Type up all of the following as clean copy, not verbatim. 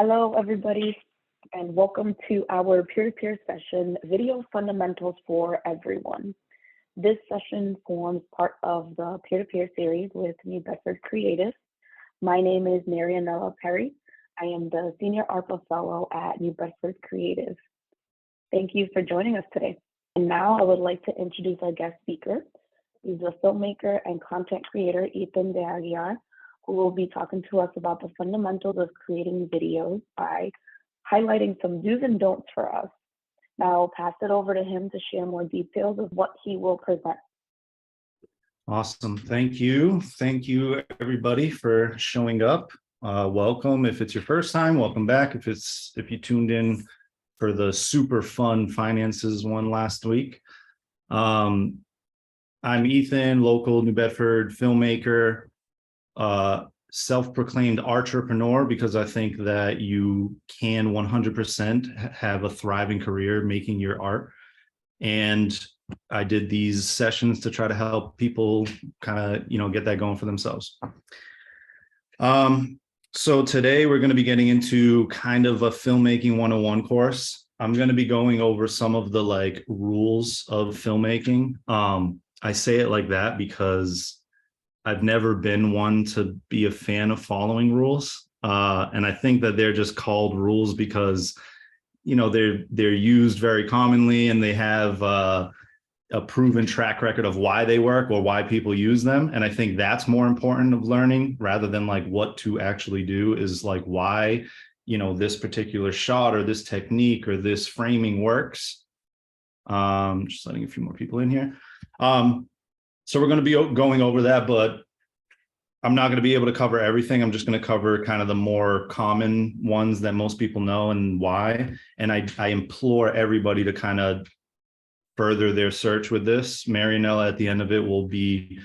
Hello, everybody, and welcome to our peer-to-peer session, Video Fundamentals for Everyone. This session forms part of the peer-to-peer series with New Bedford Creative. My name is Marianella Perry. I am the Senior ARPA Fellow at New Bedford Creative. Thank you for joining us today. And now I would like to introduce our guest speaker. He's a filmmaker and content creator, Ethan de Aguiar, who will be talking to us about the fundamentals of creating videos by highlighting some do's and don'ts for us. Now I'll pass it over to him to share more details of what he will present. Awesome. Thank you. Thank you, everybody, for showing up. Welcome. If it's your first time, welcome back. If you tuned in for the super fun finances one last week. I'm Ethan, local New Bedford filmmaker, self-proclaimed entrepreneur, because I think that you can 100% have a thriving career making your art. And I did these sessions to try to help people kind of, get that going for themselves. So today we're going to be getting into kind of a filmmaking 101 course. I'm going to be going over some of the rules of filmmaking. I say it like that because I've never been one to be a fan of following rules. And I think that they're just called rules because, they're used very commonly and they have a proven track record of why they work or why people use them. And I think that's more important of learning rather than what to actually do is why, this particular shot or this technique or this framing works. Just letting a few more people in here. So we're going to be going over that, but I'm not going to be able to cover everything. I'm just going to cover kind of the more common ones that most people know and why. And I implore everybody to kind of further their search with this. Marianella at the end of it will be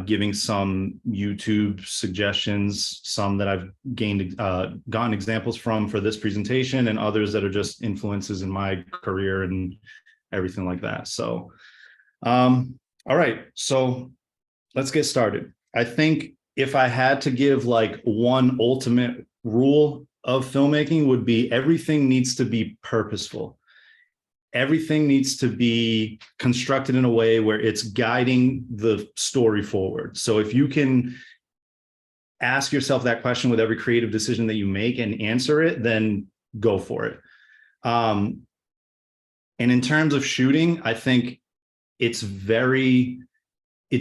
giving some YouTube suggestions, some that I've gotten examples from for this presentation, and others that are just influences in my career and everything like that. So, all right, so let's get started. I think if I had to give one ultimate rule of filmmaking would be everything needs to be purposeful. Everything needs to be constructed in a way where it's guiding the story forward. So if you can ask yourself that question with every creative decision that you make and answer it, then go for it. And in terms of shooting, I think it's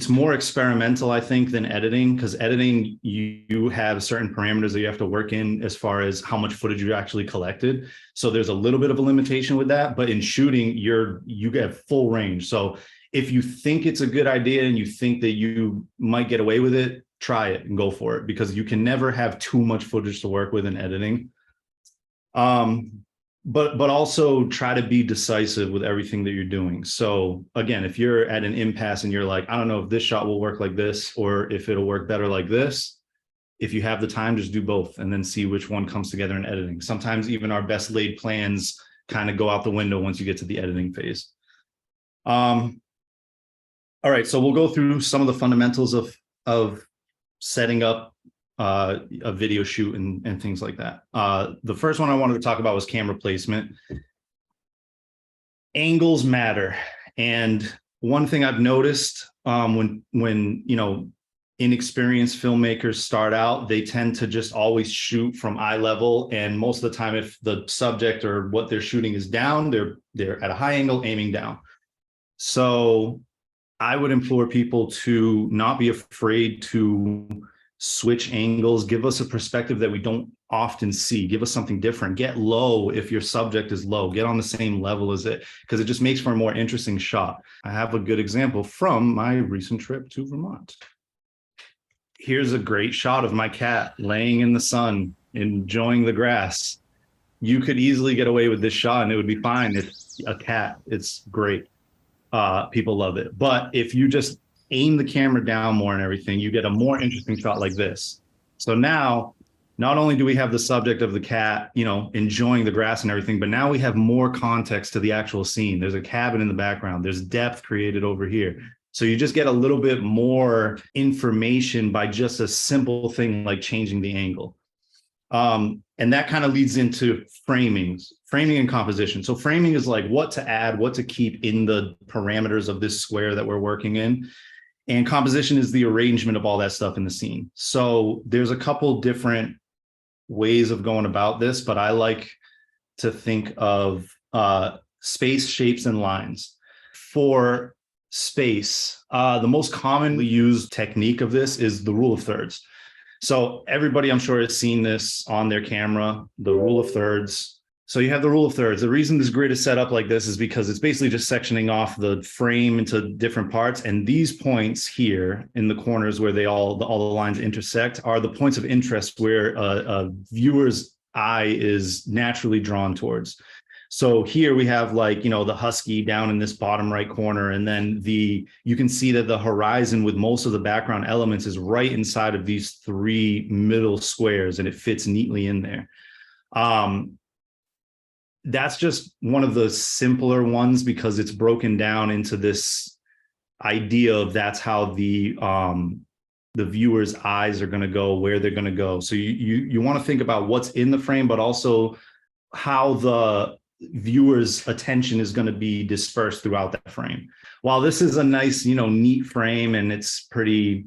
more experimental, I think, than editing, because editing, you have certain parameters that you have to work in as far as how much footage you actually collected. So there's a little bit of a limitation with that, but in shooting, you get full range. So if you think it's a good idea and you think that you might get away with it, try it and go for it, because you can never have too much footage to work with in editing. But also try to be decisive with everything that you're doing. So again, if you're at an impasse and you're like, I don't know if this shot will work like this or if it'll work better like this, if you have the time, just do both and then see which one comes together in editing. Sometimes even our best laid plans kind of go out the window once you get to the editing phase. All right, so we'll go through some of the fundamentals of setting up a video shoot and things like that. The first one I wanted to talk about was camera placement. Angles matter. And one thing I've noticed when inexperienced filmmakers start out, they tend to just always shoot from eye level. And most of the time, if the subject or what they're shooting is down, they're at a high angle aiming down. So I would implore people to not be afraid to switch angles, give us a perspective that we don't often see, give us something different, get low if your subject is low, get on the same level as it, because it just makes for a more interesting shot. I have a good example from my recent trip to Vermont. Here's a great shot of my cat laying in the sun, enjoying the grass. You could easily get away with this shot and it would be fine. It's a cat, it's great. People love it. But if you just aim the camera down more and everything, you get a more interesting shot like this. So now, not only do we have the subject of the cat, enjoying the grass and everything, but now we have more context to the actual scene. There's a cabin in the background. There's depth created over here. So you just get a little bit more information by just a simple thing like changing the angle. And that kind of leads into framing and composition. So framing is like what to add, what to keep in the parameters of this square that we're working in. And composition is the arrangement of all that stuff in the scene. So there's a couple different ways of going about this, but I like to think of space, shapes, and lines. For space, the most commonly used technique of this is the rule of thirds. So everybody, I'm sure, has seen this on their camera, the rule of thirds. So you have the rule of thirds. The reason this grid is set up like this is because it's basically just sectioning off the frame into different parts. And these points here in the corners where all the lines intersect are the points of interest where a viewer's eye is naturally drawn towards. So here we have like, the husky down in this bottom right corner. And then you can see that the horizon with most of the background elements is right inside of these three middle squares, and it fits neatly in there. That's just one of the simpler ones because it's broken down into this idea of that's how the viewer's eyes are going to go, where they're going to go. So you want to think about what's in the frame, but also how the viewer's attention is going to be dispersed throughout that frame. While this is a nice, neat frame and it's pretty,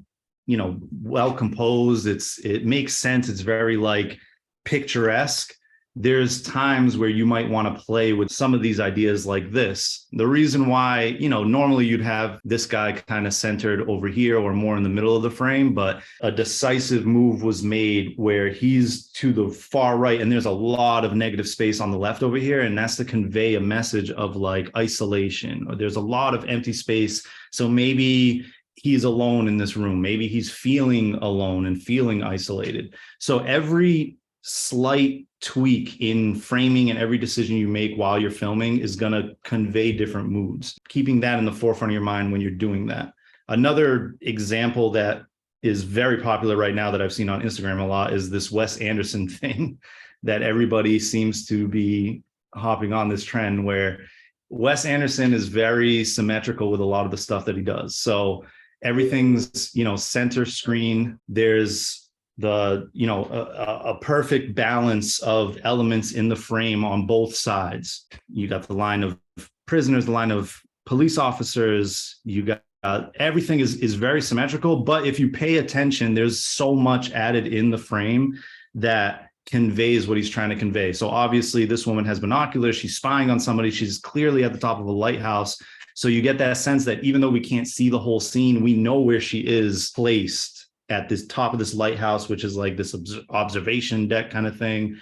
well composed, it makes sense. It's very like picturesque. There's times where you might want to play with some of these ideas like this. The reason why, normally you'd have this guy kind of centered over here or more in the middle of the frame, but a decisive move was made where he's to the far right and there's a lot of negative space on the left over here. And that's to convey a message of like isolation, or there's a lot of empty space. So maybe he's alone in this room. Maybe he's feeling alone and feeling isolated. So every slight tweak in framing and every decision you make while you're filming is going to convey different moods. Keeping that in the forefront of your mind when you're doing that. Another example that is very popular right now that I've seen on Instagram a lot is this Wes Anderson thing that everybody seems to be hopping on this trend where Wes Anderson is very symmetrical with a lot of the stuff that he does. So everything's, center screen. There's a perfect balance of elements in the frame on both sides. You got the line of prisoners, the line of police officers, you got everything is very symmetrical, but if you pay attention, there's so much added in the frame that conveys what he's trying to convey. So obviously this woman has binoculars, she's spying on somebody, she's clearly at the top of a lighthouse. So you get that sense that even though we can't see the whole scene, we know where she is placed at this top of this lighthouse, which is like this observation deck kind of thing.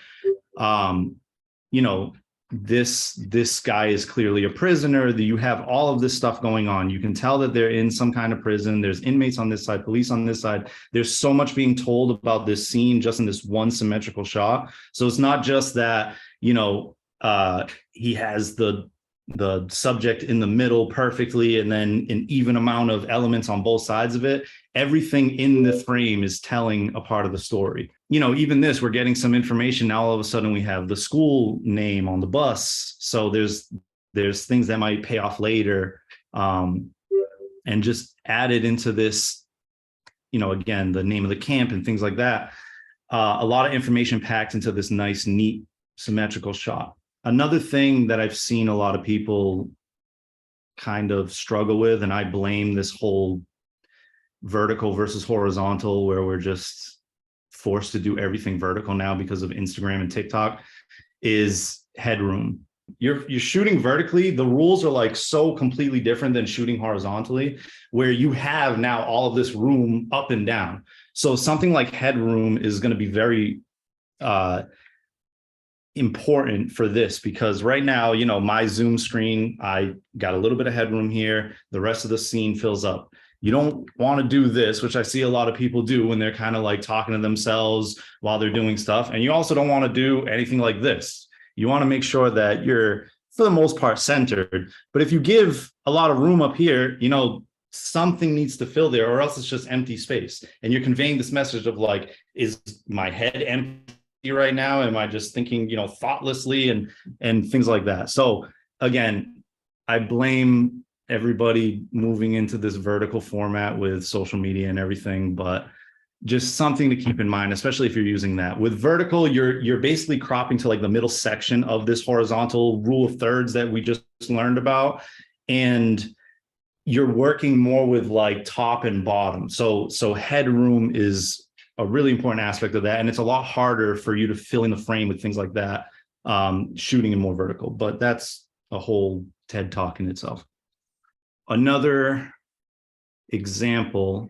This guy is clearly a prisoner. You have all of this stuff going on. You can tell that they're in some kind of prison. There's inmates on this side, police on this side. There's so much being told about this scene just in this one symmetrical shot. So it's not just that, he has the subject in the middle perfectly and then an even amount of elements on both sides of it. Everything in the frame is telling a part of the story. Even this, we're getting some information now. All of a sudden we have the school name on the bus. So there's things that might pay off later, and just added into this, again, the name of the camp and things like that. A lot of information packed into this nice, neat, symmetrical shot. Another thing that I've seen a lot of people kind of struggle with, and I blame this whole vertical versus horizontal, where we're just forced to do everything vertical now because of Instagram and TikTok, is headroom. You're shooting vertically, the rules are like so completely different than shooting horizontally, where you have now all of this room up and down. So something like headroom is going to be very important for this, because right now, my Zoom screen, I got a little bit of headroom here. The rest of the scene fills up. You don't want to do this, which I see a lot of people do when they're kind of like talking to themselves while they're doing stuff. And you also don't want to do anything like this. You want to make sure that you're, for the most part, centered. But if you give a lot of room up here, something needs to fill there, or else it's just empty space. And you're conveying this message of like, is my head empty right now? Am I just thinking, thoughtlessly and things like that? So again, I blame everybody moving into this vertical format with social media and everything, but just something to keep in mind, especially if you're using that. With vertical, you're basically cropping to like the middle section of this horizontal rule of thirds that we just learned about. And you're working more with like top and bottom. So headroom is a really important aspect of that. And it's a lot harder for you to fill in the frame with things like that, shooting in more vertical, but that's a whole TED talk in itself. Another example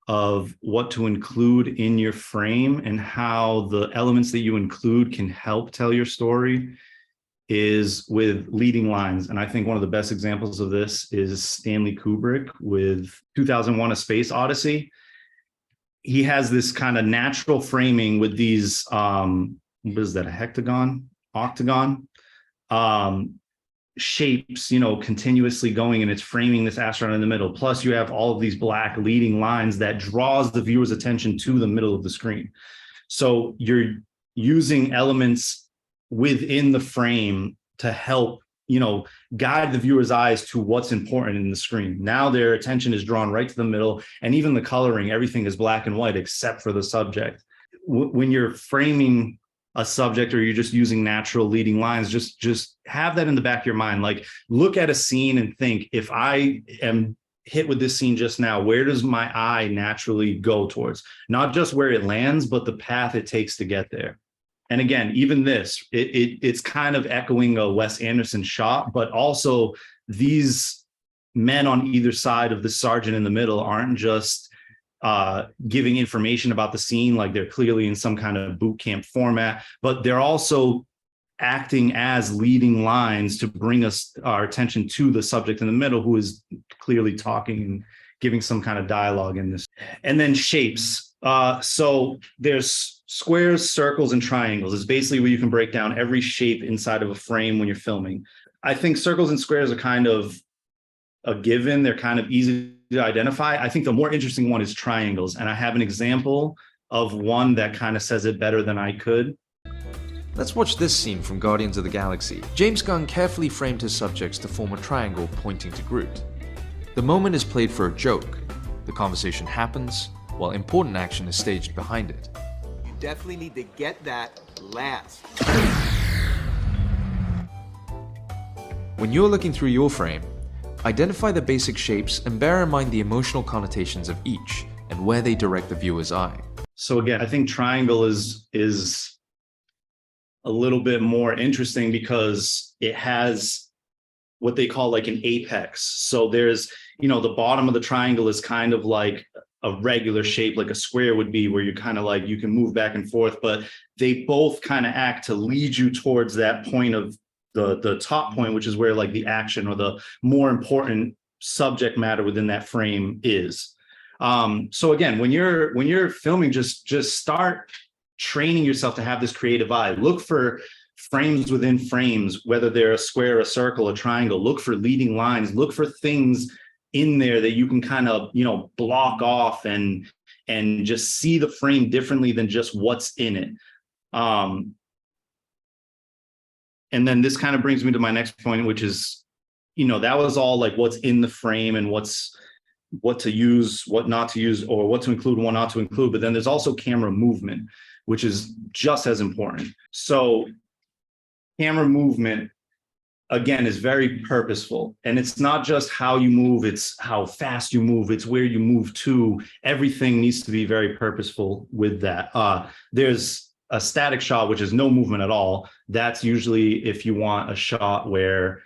of what to include in your frame and how the elements that you include can help tell your story is with leading lines. And I think one of the best examples of this is Stanley Kubrick with 2001: A Space Odyssey. He has this kind of natural framing with these, what is that, a hectagon, octagon, shapes, continuously going, and it's framing this astronaut in the middle. Plus you have all of these black leading lines that draws the viewer's attention to the middle of the screen. So you're using elements within the frame to help, guide the viewer's eyes to what's important in the screen. Now their attention is drawn right to the middle, and even the coloring, everything is black and white except for the subject. When you're framing a subject or you're just using natural leading lines, just have that in the back of your mind. Like, look at a scene and think, if I am hit with this scene just now, where does my eye naturally go towards? Not just where it lands, but the path it takes to get there. And again, even this, it's kind of echoing a Wes Anderson shot, but also these men on either side of the sergeant in the middle aren't just giving information about the scene, like they're clearly in some kind of boot camp format, but they're also acting as leading lines to bring our attention to the subject in the middle, who is clearly talking and giving some kind of dialogue in this. And then shapes. So there's squares, circles, and triangles. It's basically where you can break down every shape inside of a frame when you're filming. I think circles and squares are kind of a given. They're kind of easy to identify. I think the more interesting one is triangles. And I have an example of one that kind of says it better than I could. Let's watch this scene from Guardians of the Galaxy. James Gunn carefully framed his subjects to form a triangle pointing to Groot. The moment is played for a joke. The conversation happens, while important action is staged behind it. You definitely need to get that last. When you're looking through your frame, identify the basic shapes and bear in mind the emotional connotations of each and where they direct the viewer's eye. So again, I think triangle is a little bit more interesting because it has what they call like an apex. So there's, the bottom of the triangle is kind of like a regular shape, like a square would be, where you're kind of like, you can move back and forth, but they both kind of act to lead you towards that point of the top point, which is where like the action or the more important subject matter within that frame is. So again, when you're filming, just start training yourself to have this creative eye. Look for frames within frames, whether they're a square, a circle, a triangle. Look for leading lines. Look for things in there that you can kind of, block off and just see the frame differently than just what's in it. And then this kind of brings me to my next point, which is, that was all like what's in the frame and what to use, what not to use, or what to include, what not to include. But then there's also camera movement, which is just as important. So camera movement, again, is very purposeful. And it's not just how you move, it's how fast you move, it's where you move to. Everything needs to be very purposeful with that. There's a static shot, which is no movement at all. That's usually if you want a shot where,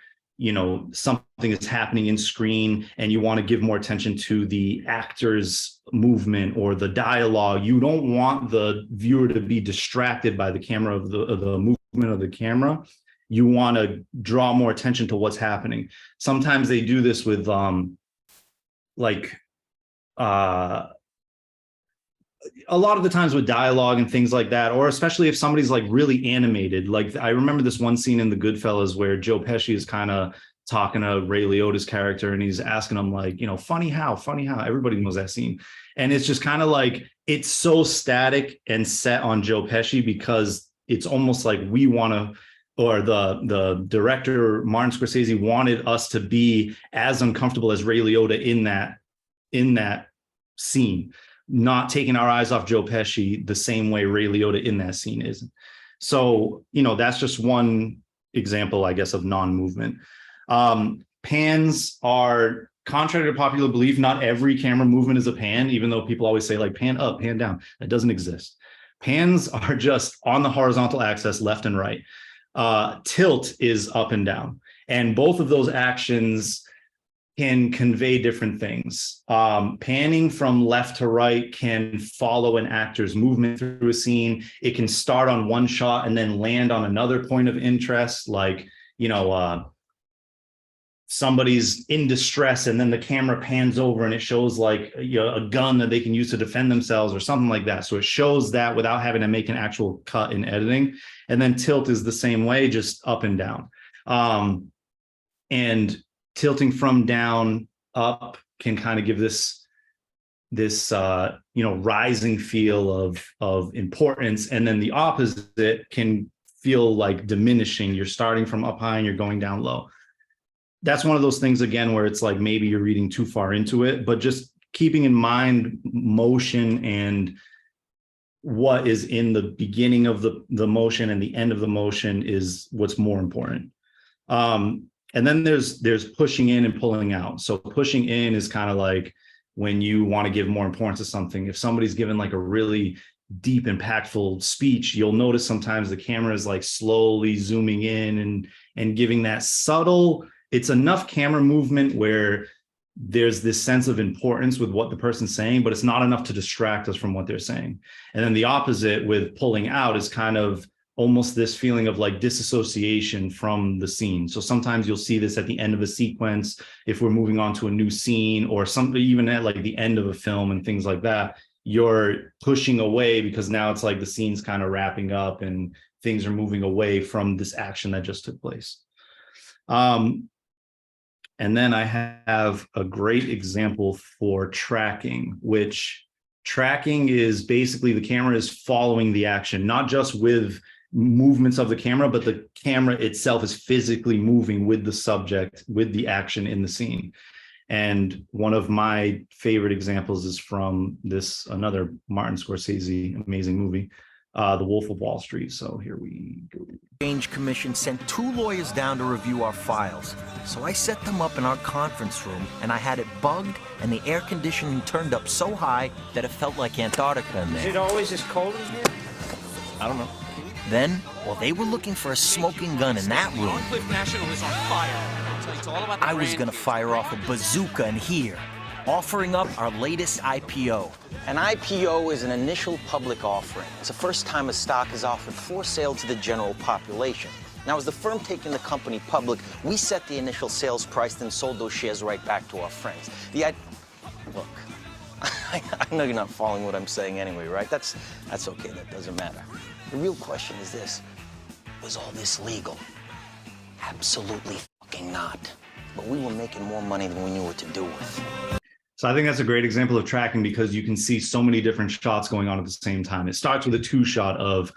something is happening in screen and you want to give more attention to the actor's movement or the dialogue. You don't want the viewer to be distracted by the camera of the movement of the camera. You want to draw more attention to what's happening. Sometimes they do this with a lot of the times with dialogue and things like that, or especially if somebody's like really animated. Like I remember this one scene in The Goodfellas where Joe Pesci is kind of talking to Ray Liotta's character and he's asking him like, funny how, everybody knows that scene. And it's just kind of like, it's so static and set on Joe Pesci because it's almost like we want to, or the director, Martin Scorsese, wanted us to be as uncomfortable as Ray Liotta in that scene. not taking our eyes off Joe Pesci the same way Ray Liotta in that scene isn't. So, that's just one example, I guess, of non-movement. Pans are, contrary to popular belief, not every camera movement is a pan, even though people always say like pan up, pan down. That doesn't exist. Pans are just on the horizontal axis, left and right. Tilt is up and down. And both of those actions can convey different things. Panning from left to right can follow an actor's movement through a scene. It can start on one shot and then land on another point of interest, like, somebody's in distress and then the camera pans over and it shows like a gun that they can use to defend themselves or something like that. So it shows that without having to make an actual cut in editing. And then tilt is the same way, just up and down. And tilting from down up can kind of give this rising feel of importance. And then the opposite can feel like diminishing. You're starting from up high and you're going down low. That's one of those things, again, where it's like maybe you're reading too far into it, but just keeping in mind motion and what is in the beginning of the motion and the end of the motion is what's more important. And then there's pushing in and pulling out. So pushing in is kind of like when you want to give more importance to something. If somebody's given like a really deep, impactful speech, you'll notice sometimes the camera is like slowly zooming in and giving that subtle, it's enough camera movement where there's this sense of importance with what the person's saying, but it's not enough to distract us from what they're saying. And then the opposite with pulling out is kind of almost this feeling of like disassociation from the scene. So sometimes you'll see this at the end of a sequence, if we're moving on to a new scene, or something even at like the end of a film and things like that, you're pushing away because now it's like the scene's kind of wrapping up and things are moving away from this action that just took place. And then I have a great example for tracking, which tracking is basically the camera is following the action, not just with movements of the camera, but the camera itself is physically moving with the subject, with the action in the scene. And one of my favorite examples is from another Martin Scorsese amazing movie, The Wolf of Wall Street. So here we go. Exchange Commission sent 2 lawyers down to review our files. So I set them up in our conference room, and I had it bugged, and the air conditioning turned up so high that it felt like Antarctica in there. Is it always this cold in here? I don't know. Then, while they were looking for a smoking gun in that room, National is on fire. It's all about I was gonna fire off a bazooka in here, offering up our latest IPO. An IPO is an initial public offering. It's the first time a stock is offered for sale to the general population. Now, as the firm taking the company public, we set the initial sales price, then sold those shares right back to our friends. Look, I know you're not following what I'm saying anyway, right? That's okay, that doesn't matter. The real question is this: was all this legal? Absolutely fucking not. But we were making more money than we knew what to do with. So I think that's a great example of tracking because you can see so many different shots going on at the same time. It starts with a 2-shot of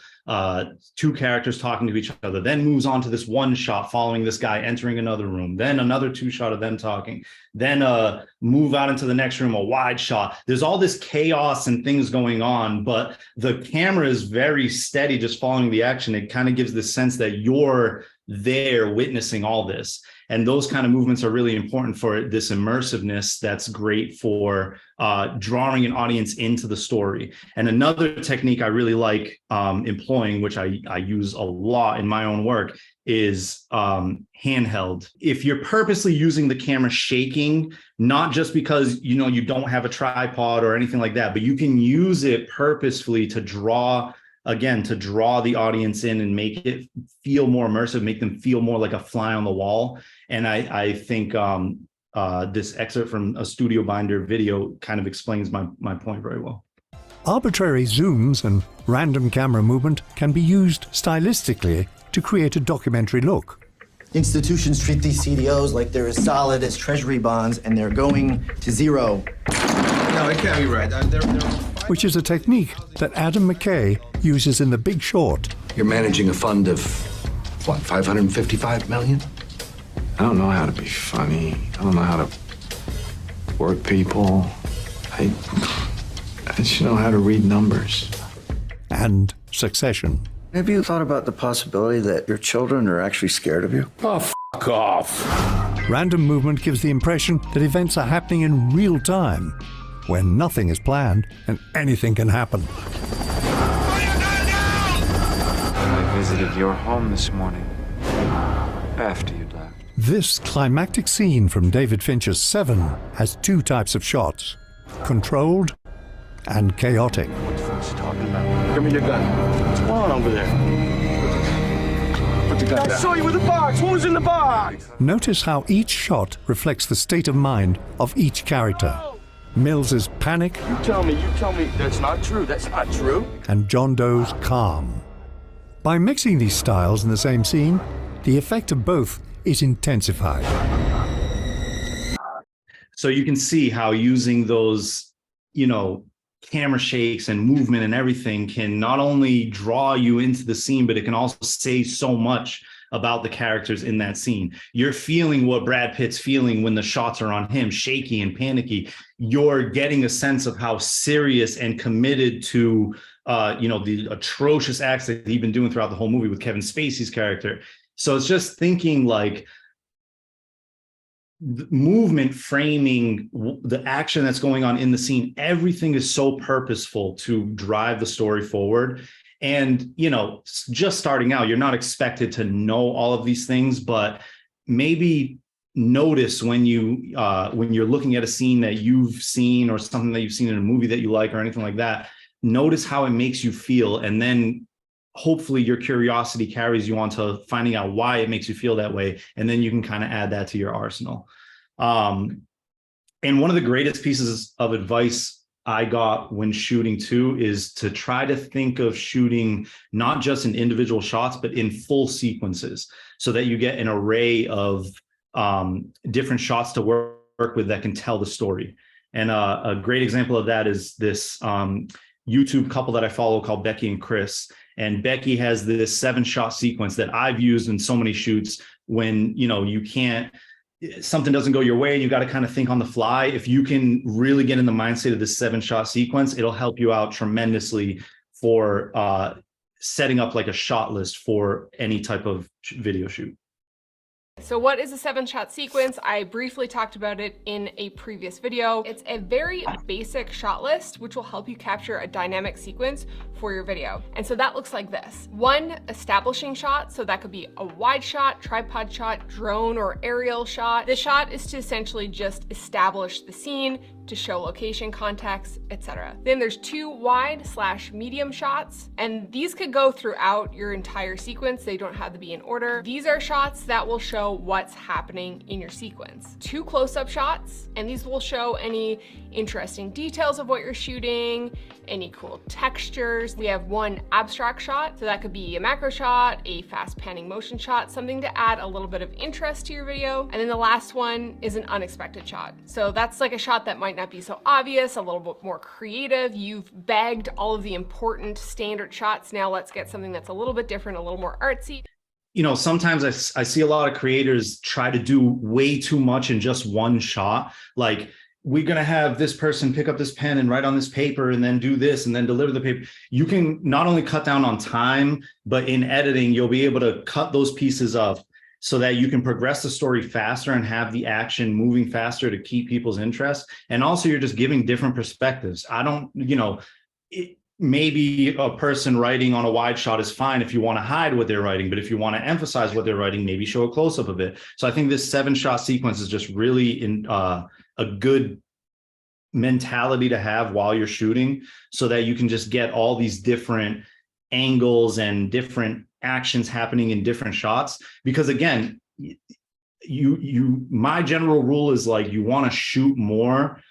2 characters talking to each other, then moves on to this 1 shot following this guy entering another room, then another 2-shot of them talking, then move out into the next room, a wide shot. There's all this chaos and things going on, but the camera is very steady, just following the action. It kind of gives this sense that you're there witnessing all this. And those kind of movements are really important for this immersiveness that's great for drawing an audience into the story. And another technique I really like employing, which I use a lot in my own work, is handheld. If you're purposely using the camera shaking, not just because you don't have a tripod or anything like that, but you can use it purposefully to draw the audience in and make it feel more immersive, make them feel more like a fly on the wall. And I think this excerpt from a Studio Binder video kind of explains my point very well. Arbitrary zooms and random camera movement can be used stylistically to create a documentary look. Institutions treat these CDOs like they're as solid as treasury bonds, and they're going to zero. No, it can't be right. Which is a technique that Adam McKay uses in The Big Short. You're managing a fund of, what, 555 million? I don't know how to be funny. I don't know how to work people. I Does she know how to read numbers? And Succession. Have you thought about the possibility that your children are actually scared of you? Oh, f*** off. Random movement gives the impression that events are happening in real time, when nothing is planned and anything can happen. I visited your home this morning, after you'd left. This climactic scene from David Fincher's Seven has two types of shots: controlled and chaotic. What's talking about? Give me your gun. What's going on over there? Put the gun down. I saw you with the box. What was in the box? Notice how each shot reflects the state of mind of each character. Mills's panic. You tell me. That's not true. That's not true. And John Doe's calm. By mixing these styles in the same scene, the effect of both is intensified. So you can see how using those, camera shakes and movement and everything can not only draw you into the scene, but it can also say so much about the characters in that scene. You're feeling what Brad Pitt's feeling when the shots are on him, shaky and panicky. You're getting a sense of how serious and committed to, the atrocious acts that he's been doing throughout the whole movie with Kevin Spacey's character. So it's just thinking like, the movement, framing, the action that's going on in the scene, everything is so purposeful to drive the story forward. And, just starting out, you're not expected to know all of these things, but maybe notice when you're looking at a scene that you've seen or something that you've seen in a movie that you like or anything like that, notice how it makes you feel. And then hopefully your curiosity carries you on to finding out why it makes you feel that way. And then you can kind of add that to your arsenal. And one of the greatest pieces of advice I got when shooting too is to try to think of shooting not just in individual shots, but in full sequences so that you get an array of different shots to work with that can tell the story. And a great example of that is this YouTube couple that I follow called Becky and Chris. And Becky has this 7-shot sequence that I've used in so many shoots when, something doesn't go your way and you got to kind of think on the fly. If you can really get in the mindset of this 7-shot sequence, it'll help you out tremendously for setting up like a shot list for any type of video shoot. So what is a 7-shot sequence? I briefly talked about it in a previous video. It's a very basic shot list, which will help you capture a dynamic sequence for your video. And so that looks like this. 1 establishing shot, so that could be a wide shot, tripod shot, drone or aerial shot. The shot is to essentially just establish the scene, to show location, context, etc. Then there's 2 wide/medium shots, and these could go throughout your entire sequence. They don't have to be in order. These are shots that will show what's happening in your sequence. 2 close-up shots, and these will show any interesting details of what you're shooting, any cool textures. We have 1 abstract shot, so that could be a macro shot, a fast panning motion shot, something to add a little bit of interest to your video. And then the last one is an unexpected shot. So that's like a shot that might not be so obvious, a little bit more creative. You've bagged all of the important standard shots. Now let's get something that's a little bit different, a little more artsy. Sometimes I see a lot of creators try to do way too much in just one shot. Like, we're going to have this person pick up this pen and write on this paper and then do this and then deliver the paper. You can not only cut down on time, but in editing, you'll be able to cut those pieces up so that you can progress the story faster and have the action moving faster to keep people's interest. And also you're just giving different perspectives. Maybe a person writing on a wide shot is fine if you want to hide what they're writing, but if you want to emphasize what they're writing, maybe show a close-up of it. So I think this 7-shot sequence is just really a good mentality to have while you're shooting so that you can just get all these different angles and different actions happening in different shots. Because again, my general rule is like, you want to shoot more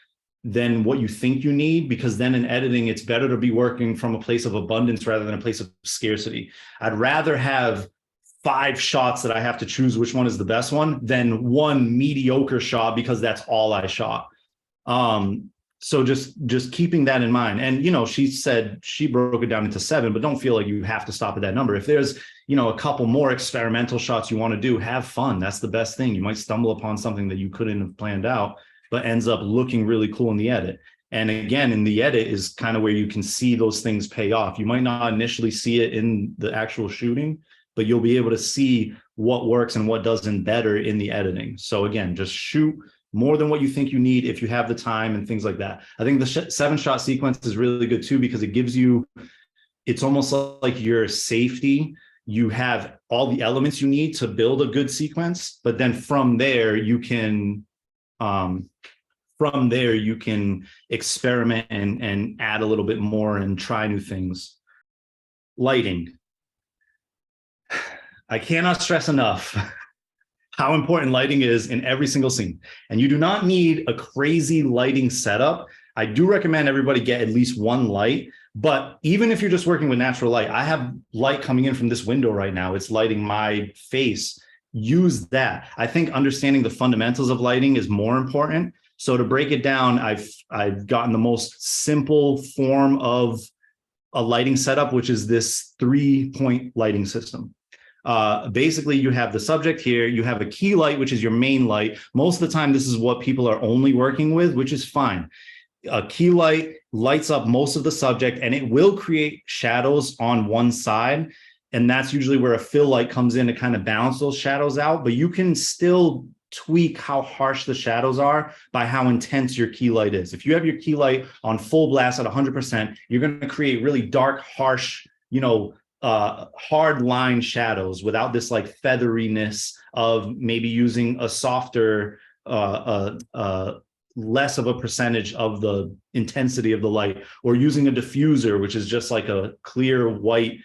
than what you think you need, because then in editing, it's better to be working from a place of abundance rather than a place of scarcity. I'd rather have 5 shots that I have to choose which one is the best one than 1 mediocre shot because that's all I shot. So just keeping that in mind. And, she said she broke it down into 7, but don't feel like you have to stop at that number. If there's, a couple more experimental shots you want to do, have fun. That's the best thing. You might stumble upon something that you couldn't have planned out, but ends up looking really cool in the edit. And again, in the edit is kind of where you can see those things pay off. You might not initially see it in the actual shooting, but you'll be able to see what works and what doesn't better in the editing. So again, just shoot more than what you think you need if you have the time and things like that. I think the 7-shot sequence is really good too, because it gives you, it's almost like your safety. You have all the elements you need to build a good sequence, but then from there you can experiment and add a little bit more and try new things. Lighting. I cannot stress enough how important lighting is in every single scene. And you do not need a crazy lighting setup. I do recommend everybody get at least one light, but even if you're just working with natural light, I have light coming in from this window right now. It's lighting my face. Use that. I think understanding the fundamentals of lighting is more important. So to break it down, I've gotten the most simple form of a lighting setup, which is this 3-point lighting system. Basically, you have the subject here, you have a key light, which is your main light. Most of the time, this is what people are only working with, which is fine. A key light lights up most of the subject, and it will create shadows on one side. And that's usually where a fill light comes in to kind of balance those shadows out. But you can still tweak how harsh the shadows are by how intense your key light is. If you have your key light on full blast at 100%, you're going to create really dark, harsh, hard line shadows without this like featheriness of maybe using a softer, less of a percentage of the intensity of the light, or using a diffuser, which is just like a clear white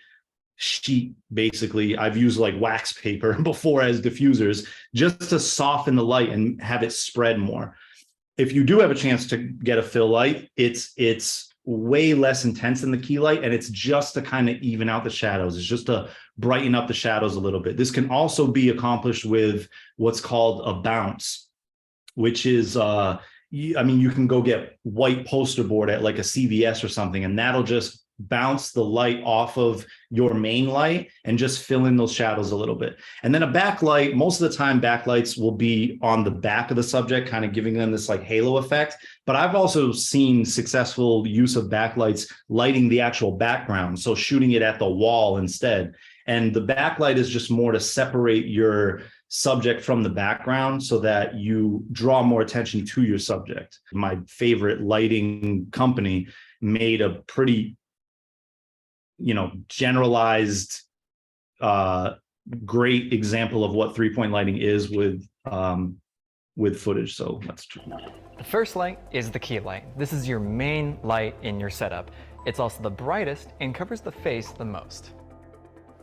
sheet. Basically, I've used like wax paper before as diffusers just to soften the light and have it spread more. If you do have a chance to get a fill light, it's way less intense than the key light, and it's just to kind of even out the shadows. It's just to brighten up the shadows a little bit. This can also be accomplished with what's called a bounce, which is you can go get white poster board at like a CVS or something, and that'll just bounce the light off of your main light and just fill in those shadows a little bit. And then a backlight, most of the time backlights will be on the back of the subject, kind of giving them this like halo effect. But I've also seen successful use of backlights lighting the actual background, so shooting it at the wall instead. And the backlight is just more to separate your subject from the background so that you draw more attention to your subject. My favorite lighting company made a pretty generalized, great example of what 3-point lighting is with footage. So that's true. The first light is the key light. This is your main light in your setup. It's also the brightest and covers the face the most.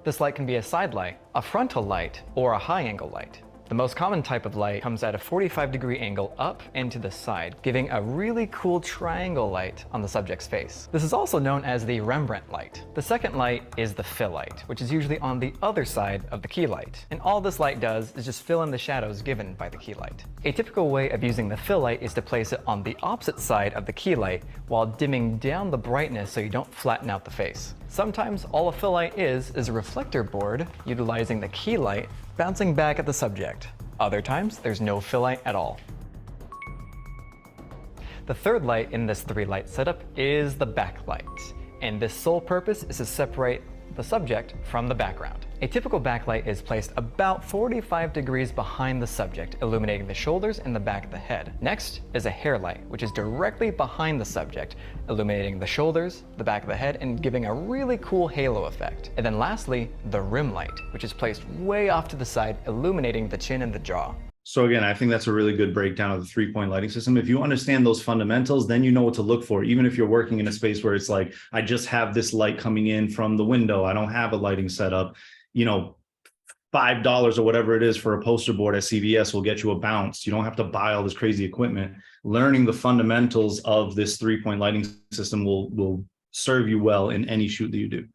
This light can be a side light, a frontal light, or a high angle light. The most common type of light comes at a 45-degree angle up and to the side, giving a really cool triangle light on the subject's face. This is also known as the Rembrandt light. The second light is the fill light, which is usually on the other side of the key light. And all this light does is just fill in the shadows given by the key light. A typical way of using the fill light is to place it on the opposite side of the key light while dimming down the brightness so you don't flatten out the face. Sometimes all a fill light is a reflector board utilizing the key light bouncing back at the subject. Other times, there's no fill light at all. The third light in this 3-light setup is the backlight, and this sole purpose is to separate the subject from the background. A typical backlight is placed about 45 degrees behind the subject, illuminating the shoulders and the back of the head. Next is a hair light, which is directly behind the subject, illuminating the shoulders, the back of the head, and giving a really cool halo effect. And then lastly, the rim light, which is placed way off to the side, illuminating the chin and the jaw. So again, I think that's a really good breakdown of the 3-point lighting system. If you understand those fundamentals, then you know what to look for. Even if you're working in a space where it's like, I just have this light coming in from the window, I don't have a lighting setup, $5 or whatever it is for a poster board at CVS will get you a bounce. You don't have to buy all this crazy equipment. Learning the fundamentals of this 3-point lighting system will serve you well in any shoot that you do.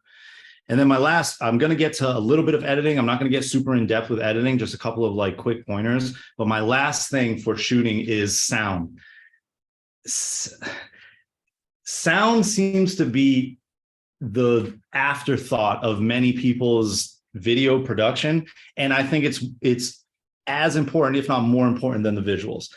And then my last, I'm going to get to a little bit of editing. I'm not going to get super in depth with editing, just a couple of like quick pointers. But my last thing for shooting is sound. Sound seems to be the afterthought of many people's video production. And I think it's as important, if not more important than the visuals.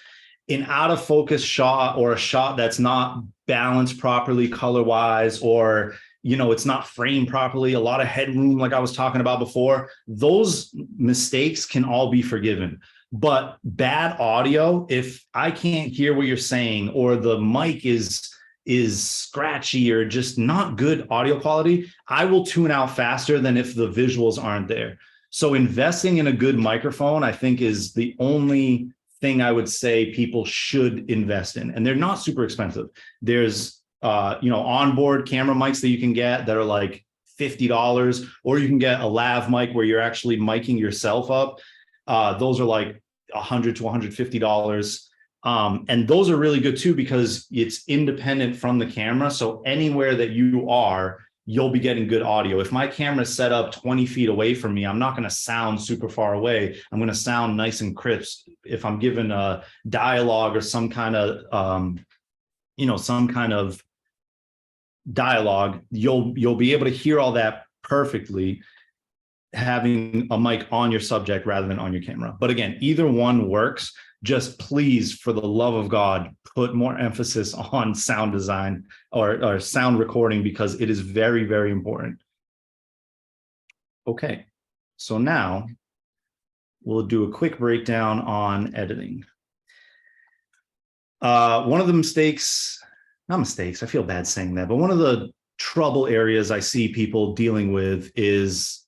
an out of focus shot or a shot that's not balanced properly color wise, or it's not framed properly, a lot of headroom like I was talking about before, those mistakes can all be forgiven. But bad audio, if I can't hear what you're saying, or the mic is scratchy or just not good audio quality, I will tune out faster than if the visuals aren't there. So investing in a good microphone, I think, is the only thing I would say people should invest in. And they're not super expensive. There's onboard camera mics that you can get that are like $50, or you can get a lav mic where you're actually miking yourself up. Those are like $100 to $150. And those are really good too, because it's independent from the camera. So anywhere that you are, you'll be getting good audio. If my camera is set up 20 feet away from me, I'm not going to sound super far away. I'm going to sound nice and crisp. If I'm given a dialogue or some kind of dialogue, you'll be able to hear all that perfectly, having a mic on your subject rather than on your camera. But again, either one works. Just please, for the love of God, put more emphasis on sound design or sound recording, because it is very, very important. Okay, so now we'll do a quick breakdown on editing. One of the not mistakes, I feel bad saying that, but one of the trouble areas I see people dealing with is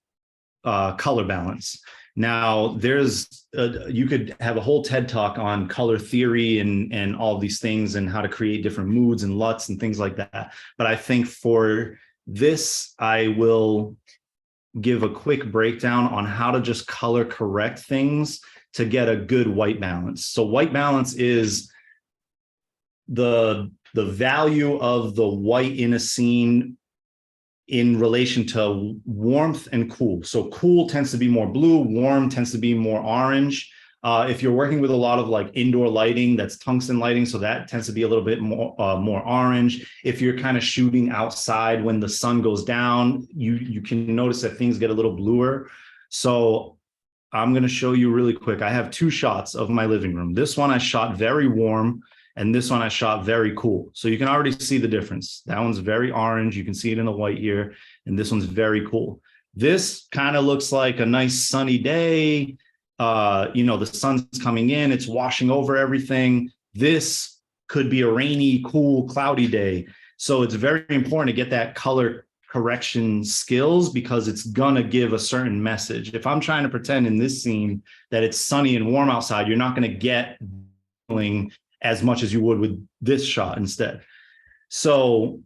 color balance. Now, you could have a whole TED talk on color theory and all these things and how to create different moods and LUTs and things like that. But I think for this, I will give a quick breakdown on how to just color correct things to get a good white balance. So white balance is the value of the white in a scene in relation to warmth and cool. So cool tends to be more blue, warm tends to be more orange. If you're working with a lot of like indoor lighting, that's tungsten lighting, so that tends to be a little bit more orange. If you're kind of shooting outside when the sun goes down, you can notice that things get a little bluer. So I'm going to show you really quick. I have two shots of my living room. This one I shot very warm, and this one I shot very cool. So you can already see the difference. That one's very orange. You can see it in the white here. And this one's very cool. This kind of looks like a nice sunny day. The sun's coming in, it's washing over everything. This could be a rainy, cool, cloudy day. So it's very important to get that color correction skills, because it's gonna give a certain message. If I'm trying to pretend in this scene that it's sunny and warm outside, you're not gonna get as much as you would with this shot instead. So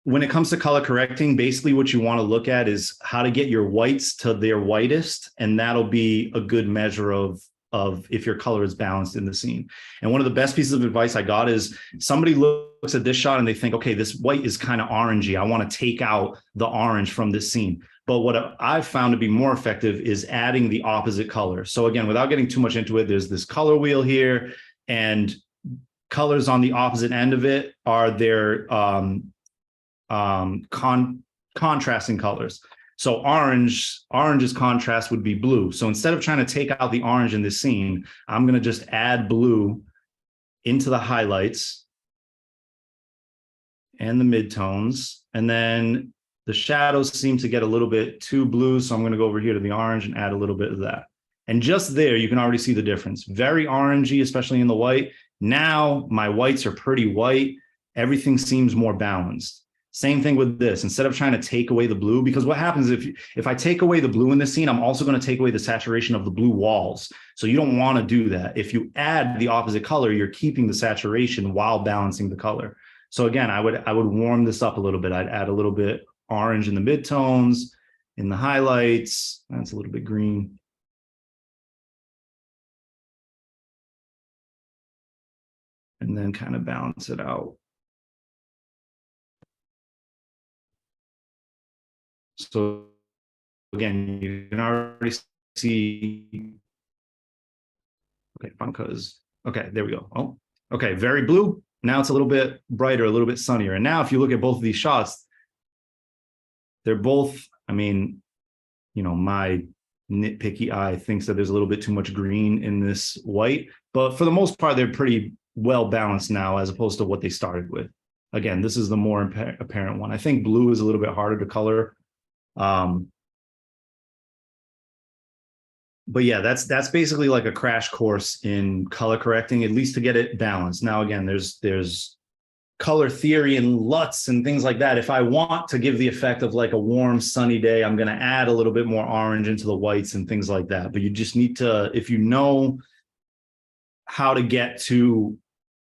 when it comes to color correcting, basically what you want to look at is how to get your whites to their whitest, and that'll be a good measure of if your color is balanced in the scene. And one of the best pieces of advice I got is somebody looks at this shot and they think, okay, this white is kind of orangey. I want to take out the orange from this scene. But what I've found to be more effective is adding the opposite color. So again, without getting too much into it, there's this color wheel here, and colors on the opposite end of it are their contrasting colors. So orange's contrast would be blue. So instead of trying to take out the orange in this scene, I'm going to just add blue into the highlights and the midtones. And then the shadows seem to get a little bit too blue. So I'm going to go over here to the orange and add a little bit of that. And just there, you can already see the difference. Very orangey, especially in the white. Now my whites are pretty white. Everything seems more balanced. Same thing with this. Instead of trying to take away the blue, because what happens if I take away the blue in this scene, I'm also going to take away the saturation of the blue walls. So you don't want to do that. If you add the opposite color, you're keeping the saturation while balancing the color. So again, I would warm this up a little bit. I'd add a little bit orange in the midtones, in the highlights. That's a little bit green. And then kind of balance it out. So again, you can already see, okay, because, okay, there we go. Oh, okay, very blue. Now it's a little bit brighter, a little bit sunnier. And now if you look at both of these shots, they're both, I mean, my nitpicky eye thinks that there's a little bit too much green in this white, but for the most part, they're pretty well balanced now as opposed to what they started with. Again, this is the more apparent one. I think blue is a little bit harder to color. But yeah, that's basically like a crash course in color correcting, at least to get it balanced. Now, again, there's color theory and LUTs and things like that. If I want to give the effect of like a warm, sunny day, I'm going to add a little bit more orange into the whites and things like that. But you just need to, if you know how to get to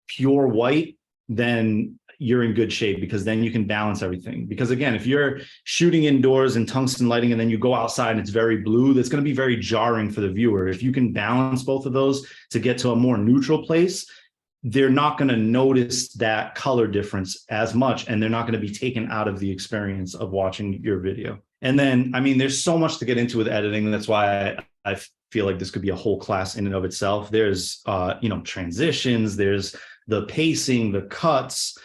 pure white, then you're in good shape, because then you can balance everything. Because again, if you're shooting indoors in tungsten lighting and then you go outside and it's very blue, that's going to be very jarring for the viewer. If you can balance both of those to get to a more neutral place, they're not going to notice that color difference as much, and they're not going to be taken out of the experience of watching your video. And then, I mean, there's so much to get into with editing. That's why I feel like this could be a whole class in and of itself. There's, transitions, there's the pacing, the cuts,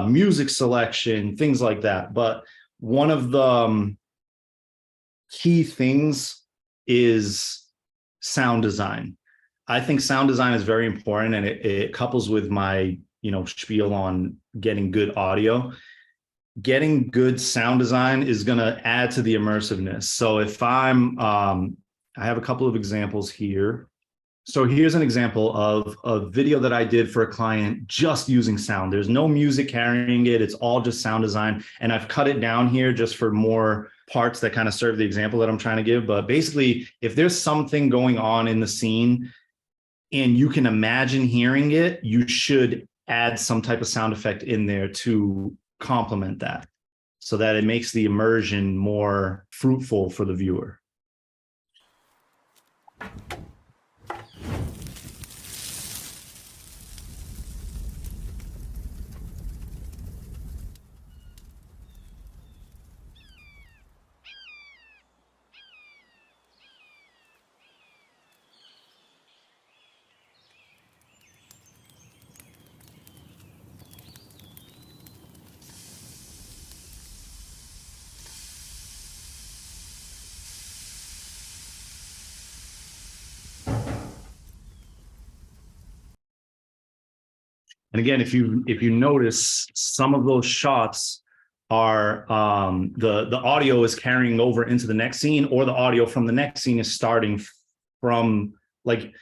music selection, things like that. But one of the key things is sound design. I think sound design is very important, and it couples with my, spiel on getting good audio. Getting good sound design is going to add to the immersiveness. So if I have a couple of examples here. So here's an example of a video that I did for a client just using sound. There's no music carrying it. It's all just sound design. And I've cut it down here just for more parts that kind of serve the example that I'm trying to give. But basically, if there's something going on in the scene and you can imagine hearing it, you should add some type of sound effect in there to complement that, so that it makes the immersion more fruitful for the viewer. And again, if you notice, some of those shots are the audio is carrying over into the next scene, or the audio from the next scene is starting from, like,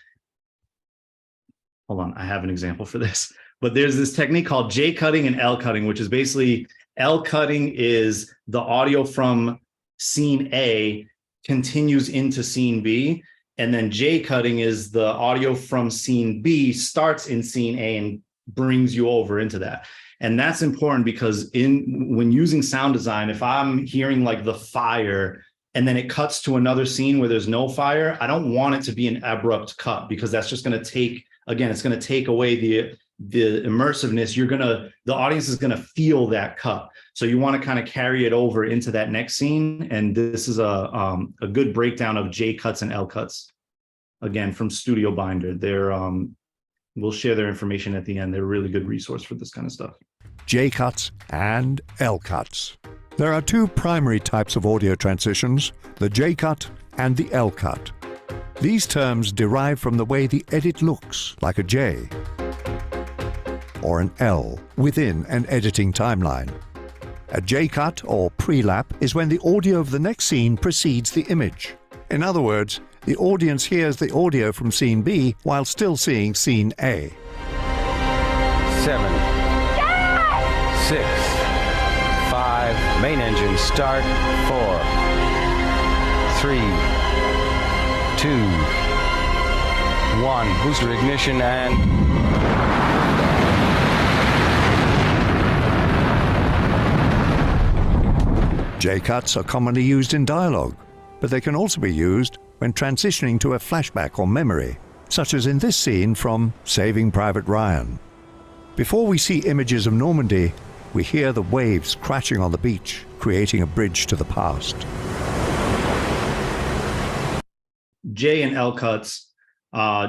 hold on, I have an example for this. But there's this technique called J cutting and L cutting, which is basically, L cutting is the audio from scene A continues into scene B. And then J cutting is the audio from scene B starts in scene A and brings you over into that. And that's important because when using sound design, if I'm hearing like the fire and then it cuts to another scene where there's no fire, I don't want it to be an abrupt cut, because that's just going to take, again, it's going to take away the immersiveness. The audience is going to feel that cut. So you want to kind of carry it over into that next scene. And this is a good breakdown of J cuts and L cuts, again, from Studio Binder. We'll share their information at the end. They're a really good resource for this kind of stuff. J cuts and L cuts. There are two primary types of audio transitions, the J cut and the L cut. These terms derive from the way the edit looks like a J or an L within an editing timeline. A J cut or pre-lap is when the audio of the next scene precedes the image. In other words, the audience hears the audio from scene B while still seeing scene A. 7, 6, 5, main engine start, 4, 3, 2, 1, booster ignition, and... J-cuts are commonly used in dialogue, but they can also be used when transitioning to a flashback or memory, such as in this scene from Saving Private Ryan. Before we see images of Normandy, we hear the waves crashing on the beach, creating a bridge to the past. J and L cuts,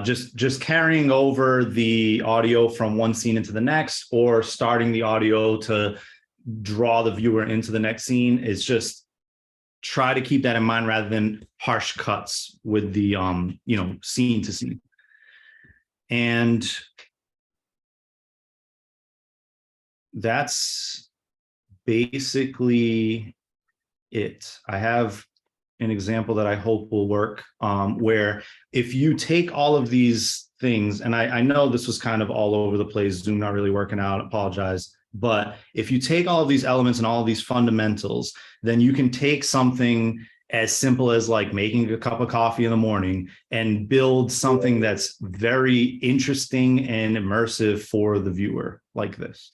just carrying over the audio from one scene into the next, or starting the audio to draw the viewer into the next scene. Is just try to keep that in mind rather than harsh cuts with the scene to scene. And that's basically it. I have an example that I hope will work, where if you take all of these things, and I know this was kind of all over the place, Zoom not really working out, apologize. But if you take all of these elements and all of these fundamentals, then you can take something as simple as like making a cup of coffee in the morning and build something that's very interesting and immersive for the viewer like this.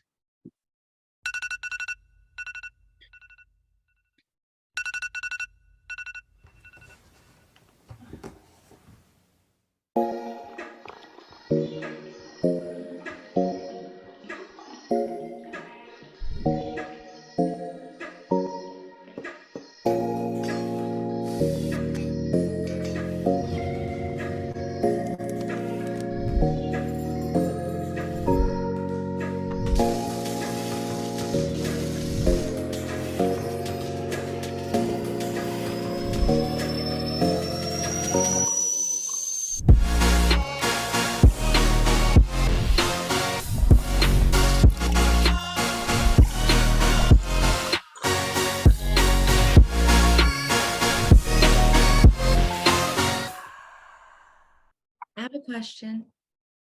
I have a question.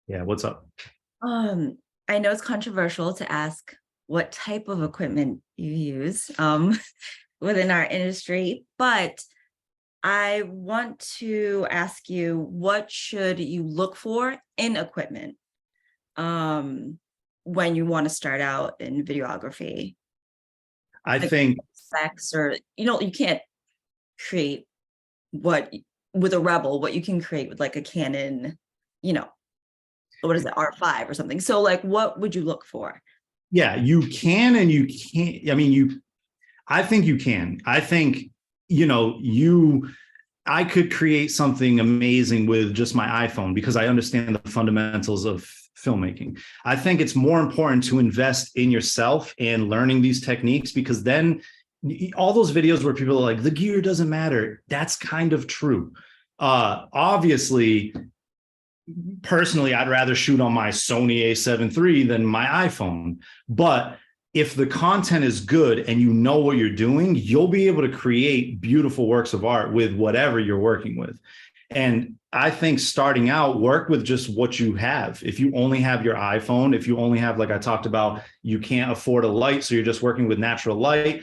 Yeah, what's up? I know it's controversial to ask what type of equipment you use within our industry, but I want to ask you, what should you look for in equipment when you want to start out in videography? I think specs, or you can't create what with a Rebel, what you can create with like a Canon, what is it, R5 or something. So like, what would you look for? Yeah, you can and you can't. I mean, I think you can. I think, I could create something amazing with just my iPhone because I understand the fundamentals of filmmaking. I think it's more important to invest in yourself and learning these techniques, because then all those videos where people are like, the gear doesn't matter, that's kind of true. Obviously, personally, I'd rather shoot on my Sony a7 III than my iPhone. But if the content is good and you know what you're doing, you'll be able to create beautiful works of art with whatever you're working with. And I think starting out, work with just what you have. If you only have your iPhone, if you only have, like I talked about, you can't afford a light, so you're just working with natural light,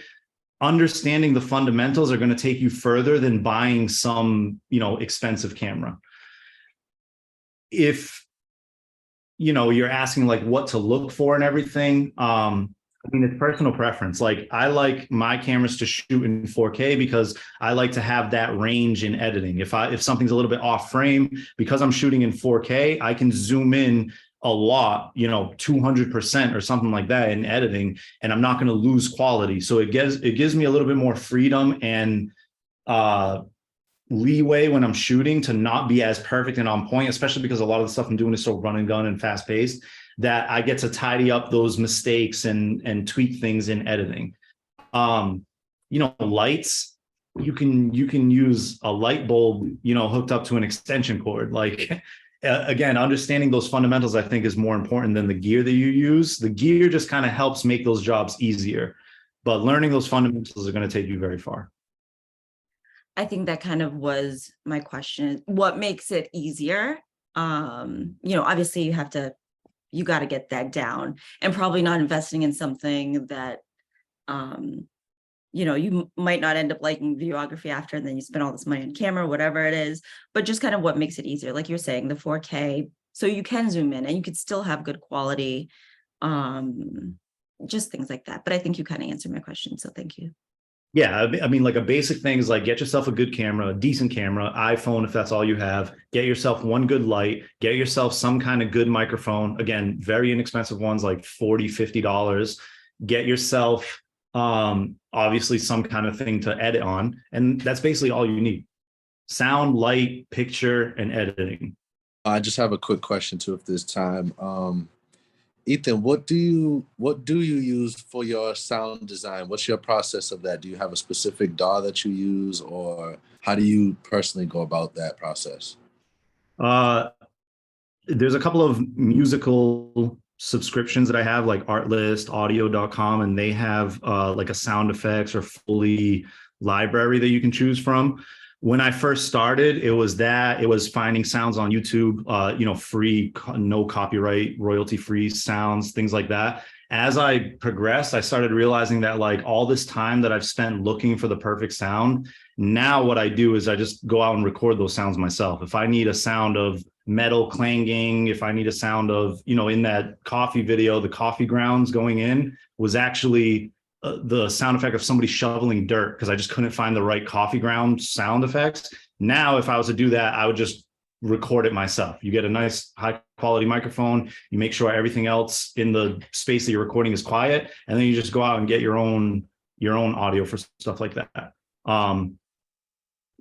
understanding the fundamentals are going to take you further than buying some, expensive camera. If, you're asking like what to look for and everything, it's personal preference. Like, I like my cameras to shoot in 4K because I like to have that range in editing. If something's a little bit off frame, because I'm shooting in 4K, I can zoom in a lot, 200% or something like that in editing, and I'm not going to lose quality. So it gives me a little bit more freedom and leeway when I'm shooting to not be as perfect and on point, especially because a lot of the stuff I'm doing is so run and gun and fast paced, that I get to tidy up those mistakes and tweak things in editing. Lights, you can use a light bulb, hooked up to an extension cord. Like, again, understanding those fundamentals, I think, is more important than the gear that you use. The gear just kind of helps make those jobs easier, but learning those fundamentals are going to take you very far. I think that kind of was my question. What makes it easier? Obviously you got to get that down, and probably not investing in something that, you might not end up liking videography after, and then you spend all this money on camera, whatever it is, but just kind of what makes it easier. Like you're saying, the 4K, so you can zoom in and you could still have good quality, just things like that. But I think you kind of answered my question, so thank you. Yeah, like a basic thing is like, get yourself a good camera, a decent camera, iPhone if that's all you have. Get yourself one good light, get yourself some kind of good microphone. Again, very inexpensive ones like $40, $50. Get yourself obviously some kind of thing to edit on, and that's basically all you need. Sound, light, picture, and editing. I just have a quick question too, if there's time. Ethan, what do you use for your sound design? What's your process of that? Do you have a specific DAW that you use, or how do you personally go about that process? There's a couple of musical subscriptions that I have, like Artlist, audio.com, and they have like a sound effects or fully library that you can choose from. When I first started, it was finding sounds on YouTube, free, no copyright, royalty-free sounds, things like that. As I progressed, I started realizing that like all this time that I've spent looking for the perfect sound, now what I do is I just go out and record those sounds myself. If I need a sound of metal clanging, if I need a sound of, in that coffee video, the coffee grounds going in was actually the sound effect of somebody shoveling dirt, because I just couldn't find the right coffee ground sound effects. Now, if I was to do that, I would just record it myself. You get a nice high quality microphone, you make sure everything else in the space that you're recording is quiet, and then you just go out and get your own audio for stuff like that.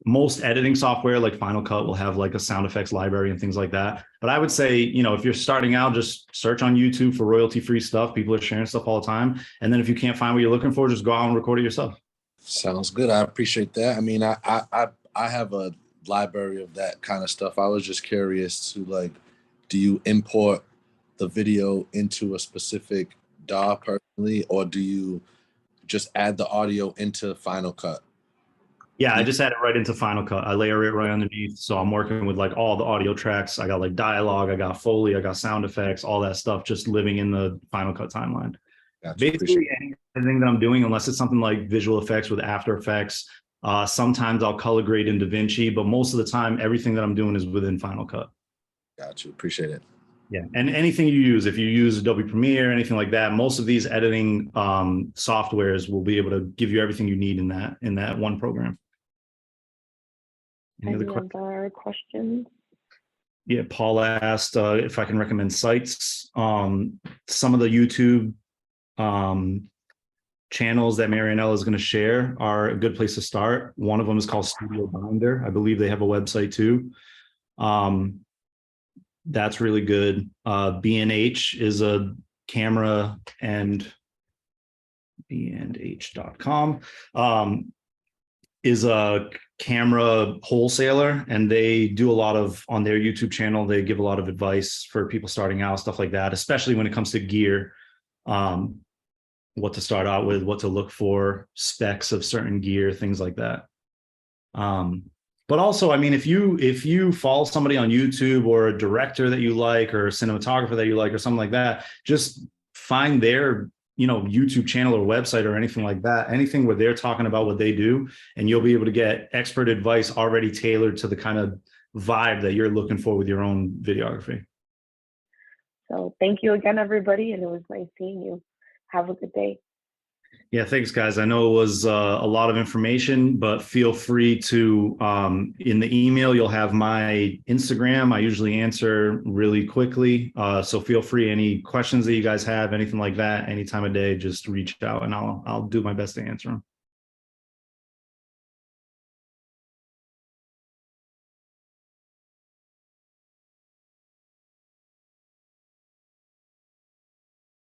Most editing software like Final Cut will have like a sound effects library and things like that. But I would say, if you're starting out, just search on YouTube for royalty-free stuff. People are sharing stuff all the time. And then if you can't find what you're looking for, just go out and record it yourself. Sounds good. I appreciate that. I mean, I have a library of that kind of stuff. I was just curious to like, do you import the video into a specific DAW personally, or do you just add the audio into Final Cut? Yeah, I just add it right into Final Cut. I layer it right underneath. So I'm working with like all the audio tracks. I got like dialogue, I got Foley, I got sound effects, all that stuff just living in the Final Cut timeline. Gotcha. Basically anything that I'm doing, unless it's something like visual effects with After Effects, sometimes I'll color grade in DaVinci, but most of the time, everything that I'm doing is within Final Cut. Gotcha. Appreciate it. Yeah, and anything you use, if you use Adobe Premiere, anything like that, most of these editing softwares will be able to give you everything you need in that one program. Any other questions? Yeah, Paul asked if I can recommend sites. Some of the YouTube channels that Marianella is going to share are a good place to start. One of them is called Studio Binder. I believe they have a website too. That's really good. B&H is a camera, and bnh.com is a camera wholesaler, and they do a lot of, on their YouTube channel, they give a lot of advice for people starting out, stuff like that, especially when it comes to gear, what to start out with, what to look for, specs of certain gear, things like that. But also, I mean, if you follow somebody on YouTube or a director that you like or a cinematographer that you like or something like that, just find their YouTube channel or website or anything like that, anything where they're talking about what they do, and you'll be able to get expert advice already tailored to the kind of vibe that you're looking for with your own videography. So thank you again, everybody, and it was nice seeing you. Have a good day. Yeah, thanks, guys. I know it was a lot of information, but feel free to, in the email, you'll have my Instagram. I usually answer really quickly. So feel free, any questions that you guys have, anything like that, any time of day, just reach out and I'll do my best to answer them.